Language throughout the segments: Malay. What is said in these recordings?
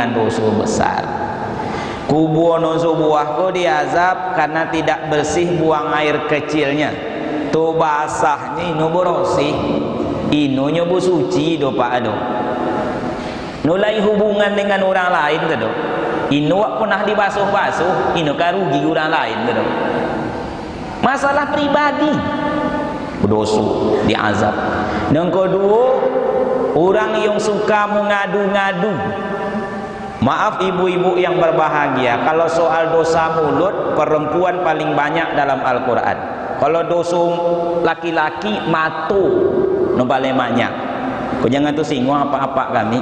dengan dosa besar. Kubur non sebuah ko diazab karena tidak bersih buang air kecilnya. Tu basahnya inu bersih, inunya bu suci do pak ado. Nulai hubungan dengan orang lain tu. Inu pernah dibasuh-basuh, inu kan rugi orang lain tu. Masalah pribadi berdosa diazab. Yang kedua, orang yang suka mengadu-ngadu. Maaf ibu-ibu yang berbahagia, kalau soal dosa mulut, perempuan paling banyak dalam Al-Quran. Kalau dosa laki-laki, matu no paling banyak. Kau jangan tu singgung apa-apa kami.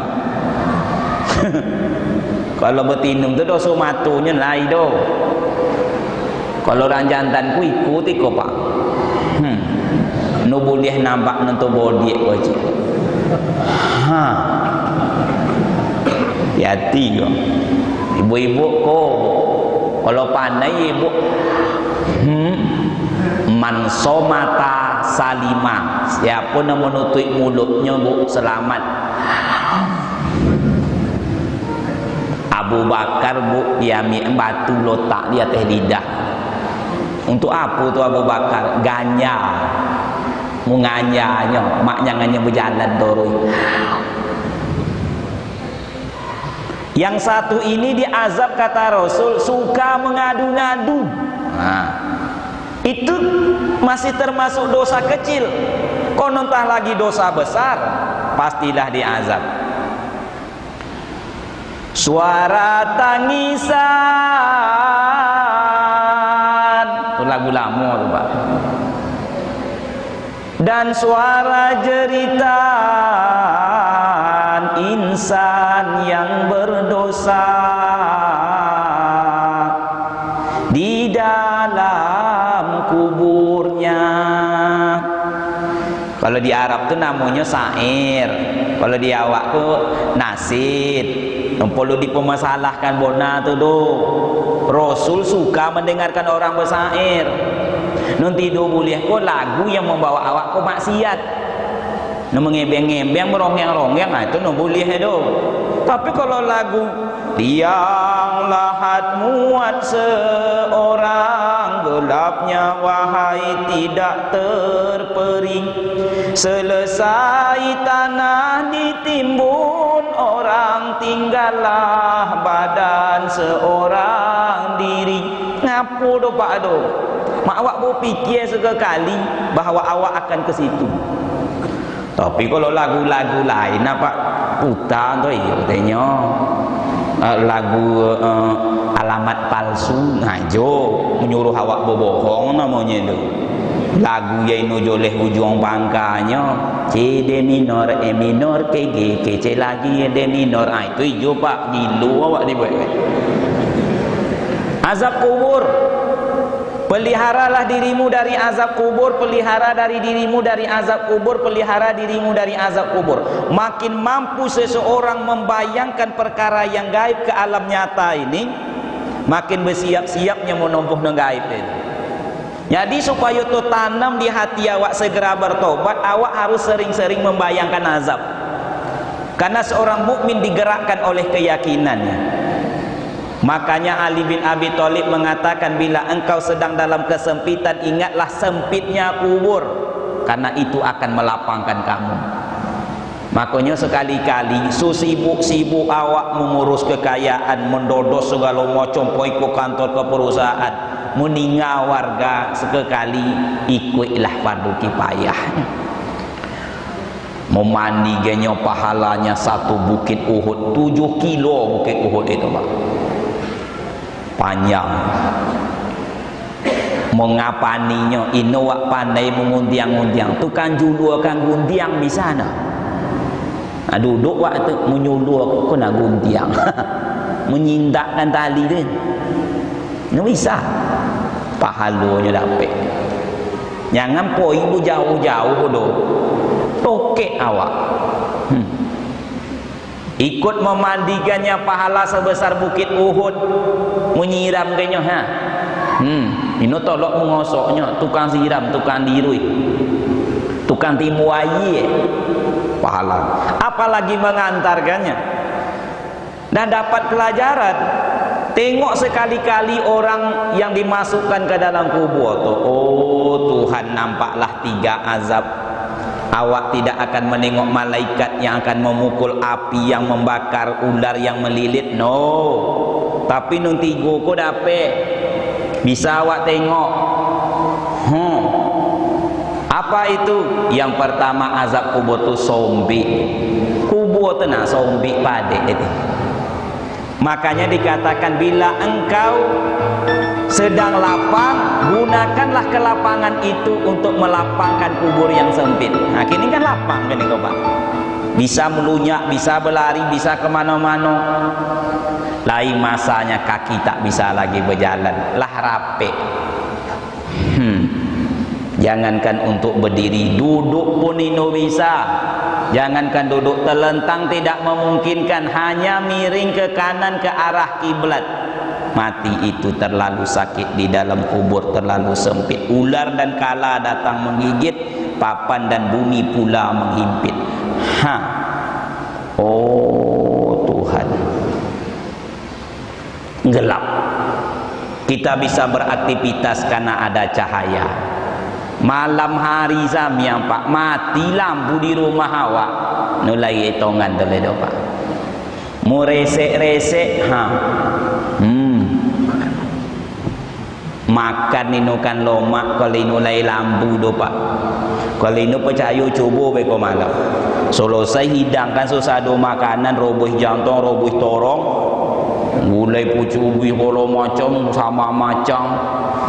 Kalau betinung tu dosa matunya lain do. Kalau orang jantan ku ikuti kau pak. No boleh nampak nanti bodi wajib. Hati kau. Ibu-ibu kau kalau pandai ibu mansomata salima, siapa yang menutup mulutnya bu selamat. Abu Bakar bu dia ambil batu letak di atas lidah. Untuk apa tu Abu Bakar? Ganja. Menganyanya, maknya nganya berjalan dorong. Yang satu ini diazab kata Rasul suka mengadu-ngadu. Itu masih termasuk dosa kecil. Konon entah lagi dosa besar, pastilah diazab. Suara tangisan, itu lagu lama tuh pak. Dan suara jeritan insan yang berdosa di dalam kuburnya. Kalau di Arab tuh namanya syair, kalau di awak tuh nasid. Yang perlu dipermasalahkan bona tu do. Rasul suka mendengarkan orang bersair. Nanti do boleh kok lagu yang membawa awak ke maksiat. No mengebeng-gebeng, merongeng-rongeng, itu no boleh do. Tapi kalau lagu tiang lahat muat seorang, gelapnya wahai tidak terpering, selesai tanah ditimbun orang, tinggallah badan seorang diri. Ngapu do pak do? Mak awak berfikir sekali bahawa awak akan ke situ. Tapi kalau lagu-lagu lain apa putar tu iya katanya lagu alamat palsu ngajo menyuruh awak berbohong namanya tu. Lagu yang nujoleh ujung pangkanya C D minor E minor K G K C lagi D minor. Itu hijau pak gilu awak dibuat. Azab kubur. Peliharalah dirimu dari azab kubur, pelihara dari dirimu dari azab kubur, pelihara dirimu dari azab kubur. Makin mampu seseorang membayangkan perkara yang gaib ke alam nyata ini, makin bersiap-siapnya menempuh yang gaib itu. Jadi supaya tu tanam di hati awak segera bertobat, awak harus sering-sering membayangkan azab. Karena seorang mukmin digerakkan oleh keyakinannya. Makanya Ali bin Abi Thalib mengatakan, bila engkau sedang dalam kesempitan, ingatlah sempitnya kubur, karena itu akan melapangkan kamu. Makanya sekali-kali sibuk-sibuk awak mengurus kekayaan, mendodos segala macam poin ke kantor ke perusahaan, meninggal warga, sekali ikutlah fardu kifayah. Memandi genyo pahalanya satu bukit Uhud, 7 kilo bukit Uhud itu pak. Panjang. Mengapaninya ino wak pandai mengundiang-undiang, tukang julur kan gundiang di sana. Nah, duduk waktu menyulur kena gundiang. Menyindakkan tali dia. Nggak bisa. Pahalanya dapat. Jangan poin bu jauh-jauh bodoh. Tokek awak. Ikut memandikannya pahala sebesar bukit Uhud, menyiramkannya ini tolok mengosoknya, tukang siram, tukang dirui, tukang timu air pahala, apalagi mengantarkannya. dan dapat pelajaran. Tengok sekali-kali orang yang dimasukkan ke dalam kubur tu, oh Tuhan, nampaklah 3 azab. Awak tidak akan menengok malaikat yang akan memukul api yang membakar, ular yang melilit, no. Tapi nun 3 ko dapet bisa awak tengok. Apa itu? Yang pertama azab kubur tu zombie. Kubur tu nak zombie padik itu. Makanya dikatakan bila engkau sedang lapang, gunakanlah kelapangan itu untuk melapangkan kubur yang sempit. Nah, kini kan lapang kan kau Pak. Bisa melunyak, bisa berlari, bisa kemana-mana. Lain masanya kaki tak bisa lagi berjalan, lah rapi. Jangankan untuk berdiri, duduk pun ino bisa. Jangankan duduk, telentang tidak memungkinkan, hanya miring ke kanan ke arah kiblat. Mati itu terlalu sakit, di dalam kubur terlalu sempit. Ular dan kala datang menggigit, papan dan bumi pula menghimpit. Oh Tuhan, gelap. Kita bisa beraktivitas karena ada cahaya. Malam hari zamian Pak, mati lampu di rumah awak, nulai etongan terledo Pak. Mu resek-resek, makan inu kan lomak kalau nulai lampu do Pak. Kalau inu percaya coba beko malam. Selesai hidangkan sesado makanan, roboh jantung, roboh torong, mulai pucubi kalau macam sama macam,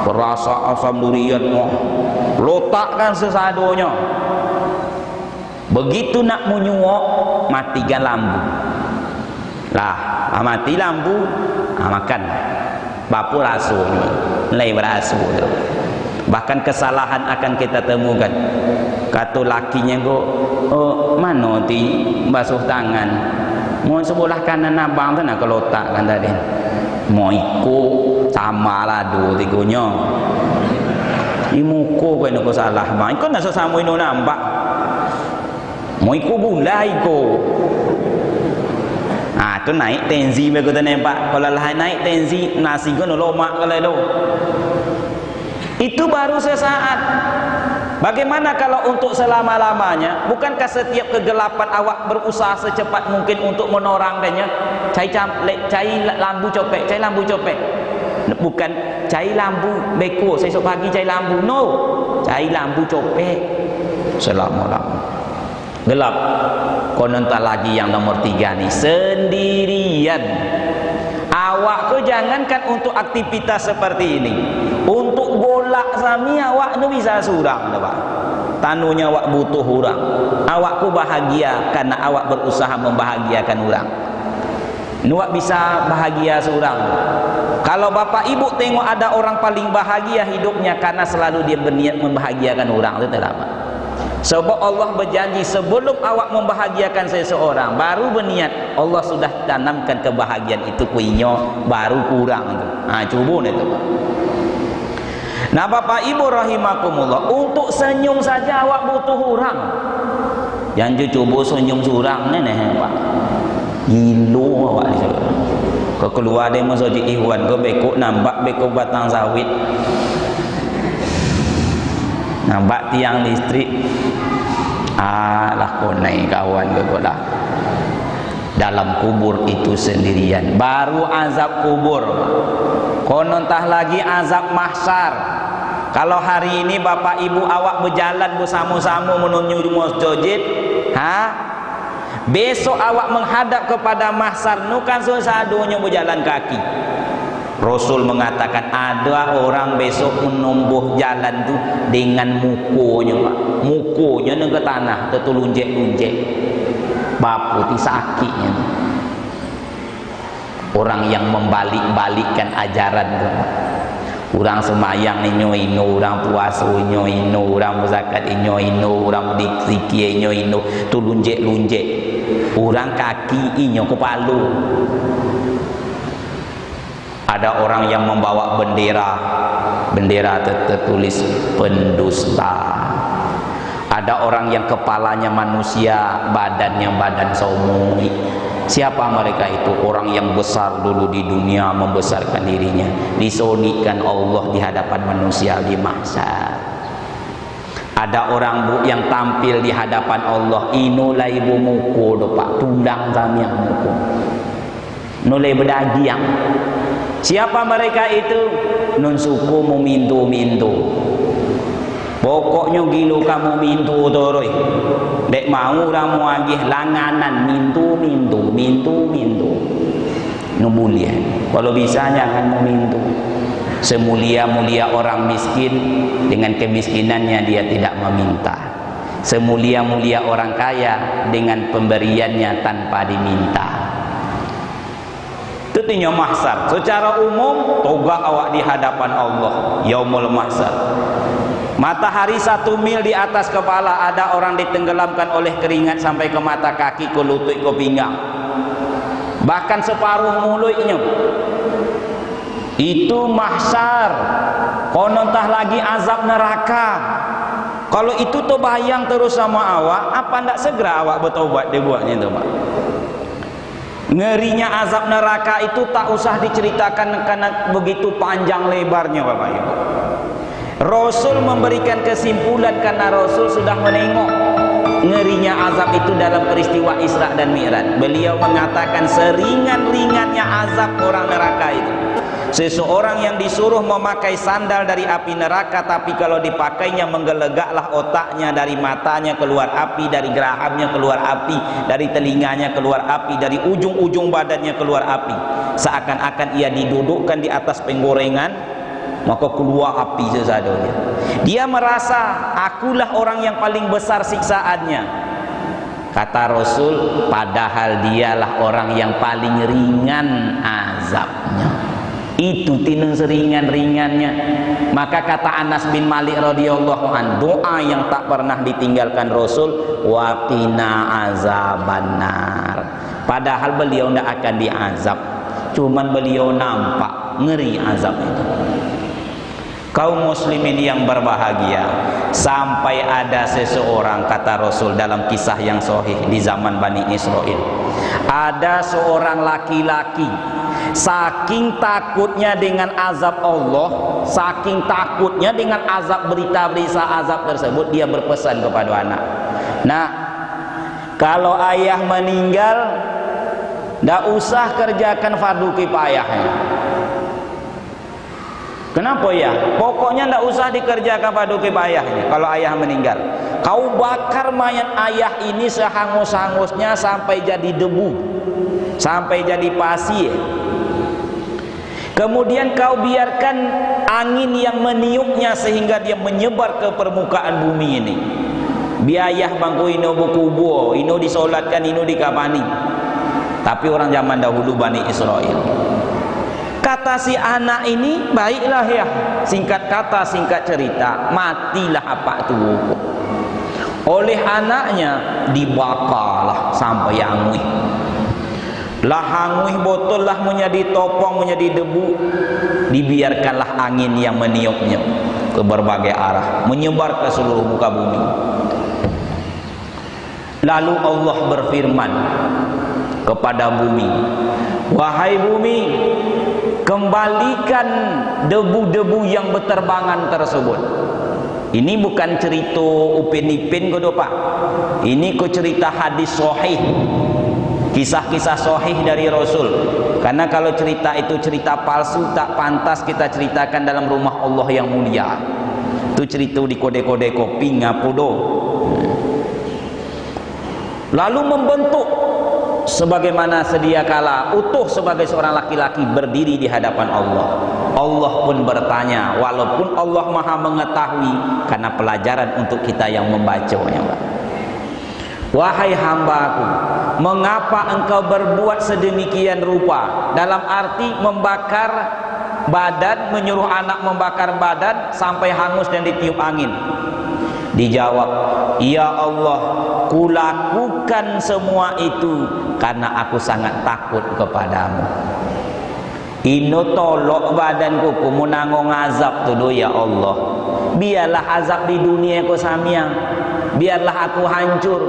berasa asam durian mo. Letakkan sesadonya. Begitu nak menyuok, matikan lampu. Lah, mati lampu, makan. Bapu rasunya, mulai berasu. Bahkan kesalahan akan kita temukan. Kata lakinya go, mana ti basuh tangan? Mau sebelah kanan abang tu nak kelotak kan tadi. Mau ikut sama lah dua tigunya. Imuko kau nak salah bang. Kau nak sesama ino nampak. Mau ikut bulai ko. Tu naik tensi begitu tu nampak. Kalau lah naik tensi nasi kau nak lomak kalau itu. Itu baru sesaat. Bagaimana kalau untuk selama-lamanya? Bukankah setiap kegelapan awak berusaha secepat mungkin untuk menorangkannya? Cai lampu copek, cai lampu copek. Bukan cai lampu beko, esok pagi cai lampu. No, cai lampu copek. Selama-lama. Gelap. Konon tak lagi yang nomor 3 nih, sendirian. Awak tu jangankan untuk aktivitas seperti ini, untuk golak sami awak tu bisa surang tu Pak. Tanunya awak butuh orang. Awakku bahagia karena awak berusaha membahagiakan orang. Nuak bisa bahagia seorang. Kalau bapak ibu tengok ada orang paling bahagia hidupnya karena selalu dia berniat membahagiakan orang, itu tak apa. Sebab Allah berjanji sebelum awak membahagiakan seseorang baru berniat, Allah sudah tanamkan kebahagiaan itu kuinyo baru kurang itu. Cuba itu. Nah bapak ibu rahimakumullah, untuk senyum saja awak butuh orang. Yang coba senyum surang ni Pak. Gilo awak ni. Kau keluar dia masuk di Ikhwan, kau bekok nampak bekok batang sawit. Nampak tiang listrik. Lah kau naik kawan kau lah. Dalam kubur itu sendirian. Baru azab kubur. Konon tah lagi azab mahsyar. Kalau hari ini bapak ibu awak berjalan bersama-sama menuju masjid, besok awak menghadap kepada mahsyar, nukan sesadunya berjalan kaki. Rasul mengatakan ada orang besok menomboh jalan tu dengan mukonya Pak. Mukonya ke tanah tertulunjek-lunjek. Bapu ti sakitnya. Orang yang membalik-balikkan ajaran tu. Orang semayang inyo-ino, orang puasa inyo-ino, orang berzakat inyo-ino, orang berzikir inyo-ino, tulunjek-lunjek. Orang kaki inyo kepala. Ada orang yang membawa bendera tertulis pendusta. Ada orang yang kepalanya manusia, badannya badan somoi. Siapa mereka itu? Orang yang besar dulu di dunia membesarkan dirinya, disonikan Allah di hadapan manusia di mahsyar. Ada orang yang tampil di hadapan Allah, inulai bumuku dopak tulang kami yang muku, nulai berdagiang. Siapa mereka itu? Nun suku memintu-mintu. Pokoknya gilo kamu mintu toroi. Dek mau ramu agih langanan mintu. Numulia. Kalau bisa jangan memintu. Semulia-mulia orang miskin, dengan kemiskinannya dia tidak meminta. Semulia-mulia orang kaya, dengan pemberiannya tanpa diminta. Tentunya mahsyar. Secara umum toga awak di hadapan Allah yaumul mahsyar. Matahari 1 mil di atas kepala, ada orang ditenggelamkan oleh keringat sampai ke mata kaki, ke lutut, ke pinggang, bahkan separuh mulutnya. Itu mahsyar. Konontah lagi azab neraka. Kalau itu tuh bayang terus sama awak, apa ndak segera awak bertobat dibuatnya itu, Pak? Ngerinya azab neraka itu tak usah diceritakan karena begitu panjang lebarnya, Bapak Ibu. Rasul memberikan kesimpulan karena Rasul sudah menengok ngerinya azab itu dalam peristiwa Isra dan Mi'raj. Beliau mengatakan seringan-ringannya azab orang neraka itu seseorang yang disuruh memakai sandal dari api neraka, tapi kalau dipakainya menggelegaklah otaknya, dari matanya keluar api, dari gerahamnya keluar api, dari telinganya keluar api, dari ujung-ujung badannya keluar api, seakan-akan ia didudukkan di atas penggorengan, maka keluar api sesadanya. Dia merasa akulah orang yang paling besar siksaannya. Kata Rasul, padahal dialah orang yang paling ringan azabnya. Itu tinun seringan-ringannya. Maka kata Anas bin Malik radhiyallahu an, doa yang tak pernah ditinggalkan Rasul, waqina azabannar. Padahal beliau tidak akan diazab, cuman beliau nampak ngeri azab itu. Kaum muslimin yang berbahagia, sampai ada seseorang, kata Rasul dalam kisah yang sahih di zaman Bani Israel, ada seorang laki-laki saking takutnya dengan azab Allah, saking takutnya dengan azab, berita-berita azab tersebut, dia berpesan kepada anak, "Nak, kalau ayah meninggal, tidak usah kerjakan fardu kifayahnya." Kenapa ya? Pokoknya tidak usah dikerjakan fardu kifayahnya kalau ayah meninggal. Kau bakar mayat ayah ini sehangus-hangusnya sampai jadi debu, sampai jadi pasir. Kemudian kau biarkan angin yang meniupnya sehingga dia menyebar ke permukaan bumi ini. Biayah bangku ino berkubur, ino disolatkan, ino dikafani. Tapi orang zaman dahulu Bani Israel. Kata si anak ini, baiklah ya, singkat kata singkat cerita, matilah apa itu oleh anaknya, dibakarlah sampai hanguih. Lah hanguih botol lah menjadi topong, menjadi debu, dibiarkanlah angin yang meniupnya ke berbagai arah, menyebar ke seluruh muka bumi. Lalu Allah berfirman kepada bumi, wahai bumi, kembalikan debu-debu yang berterbangan tersebut. Ini bukan cerita upin-ipin ko Pak. Ini ko cerita hadis sahih, kisah-kisah sahih dari Rasul. Karena kalau cerita itu cerita palsu, tak pantas kita ceritakan dalam rumah Allah yang mulia. Itu cerita di kode-kode kopi ngapodo. Lalu membentuk sebagaimana sedia kala utuh sebagai seorang laki-laki berdiri di hadapan Allah. Allah pun bertanya, walaupun Allah maha mengetahui, karena pelajaran untuk kita yang membacanya, Pak. Wahai hambaku, mengapa engkau berbuat sedemikian rupa? Dalam arti membakar badan, menyuruh anak membakar badan sampai hangus dan ditiup angin. Dijawab, ya Allah, kulakukan semua itu karena aku sangat takut kepadamu. Ino tolok badanku, ku menanggung azab tu ya Allah. Biarlah azab di dunia ku samiang, biarlah aku hancur.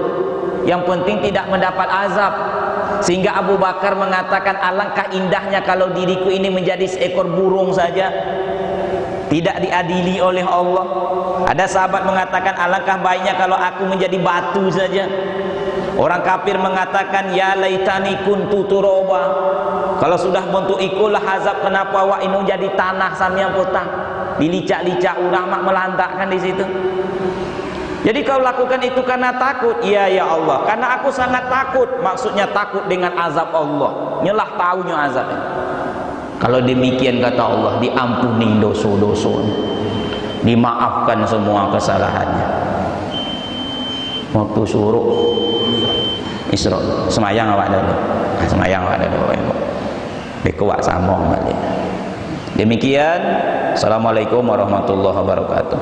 Yang penting tidak mendapat azab. Sehingga Abu Bakar mengatakan, alangkah indahnya kalau diriku ini menjadi seekor burung saja, tidak diadili oleh Allah. Ada sahabat mengatakan, alangkah baiknya kalau aku menjadi batu saja. Orang kafir mengatakan, ya laitani kuntu turoba, kalau sudah bentuk ikulah azab, kenapa wak ini jadi tanah samia potang, dilicak-licak ulama melantakkan di situ. Jadi kau lakukan itu karena takut. Iya ya Allah, karena aku sangat takut. Maksudnya takut dengan azab Allah, nyelah tahunya azabnya. Kalau demikian kata Allah, diampuni dosa-dosanya, dimaafkan semua kesalahannya. Waktu suruh Isra semayang awak dulu, semayang awak dulu, dikuat sambung balik. Demikian, assalamualaikum warahmatullahi wabarakatuh.